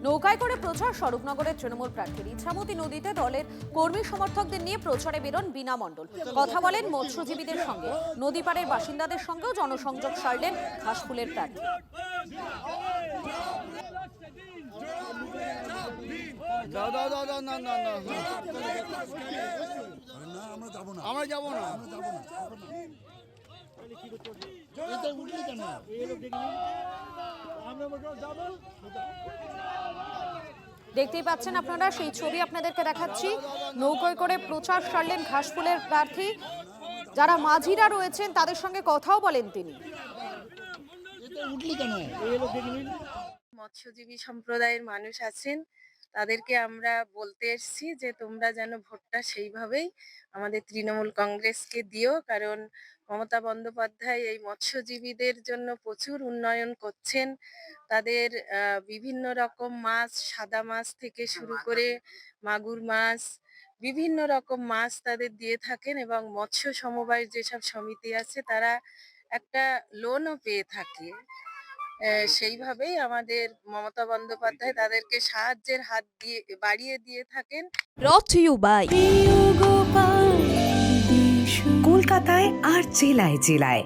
নৌকায় করে প্রচার স্বরূপনগরের তৃণমূল প্রার্থীর। ইছামতি নদীতে দলের কর্মী সমর্থকদের নিয়ে প্রচারে বেরোন বীণা মণ্ডল। কথা বলেন মৎস্যজীবীদের সঙ্গে, নদী পাড়ের বাসিন্দাদের সঙ্গেও জনসংযোগ সারলেন ঘাসফুলের প্রার্থী। আমরা যাব না। দেখতেই পাচ্ছেন আপনারা, সেই ছবি আপনাদেরকে দেখাচ্ছি। নৌকায় করে প্রচার সারলেন ঘাসফুলের প্রার্থী। যারা মাঝিরা রয়েছেন তাদের সঙ্গে কথাও বলেন তিনি। মৎস্যজীবী সম্প্রদায়ের মানুষ আছেন, তাদেরকে আমরা বলতে এসেছি যে তোমরা যেন ভোটটা সেইভাবেই আমাদের তৃণমূল কংগ্রেসকে দিও, কারণ মমতা বন্দ্যোপাধ্যায় এই মৎস্যজীবীদের জন্য প্রচুর উন্নয়ন করছেন। তাদের বিভিন্ন রকম মাছ, সাদা মাছ থেকে শুরু করে মাগুর মাছ, বিভিন্ন রকম মাছ তাদের দিয়ে থাকেন, এবং মৎস্য সমবায়ের যেসব সমিতি আছে তারা একটা লোনও পেয়ে থাকে। সেইভাবেই আমাদের মমতা বন্দ্যোপাধ্যায় তাদেরকে সাহায্যের হাত দিয়ে বাড়িয়ে দিয়ে থাকেন। brought to you by কলকাতায় আর জেলায় জেলায়।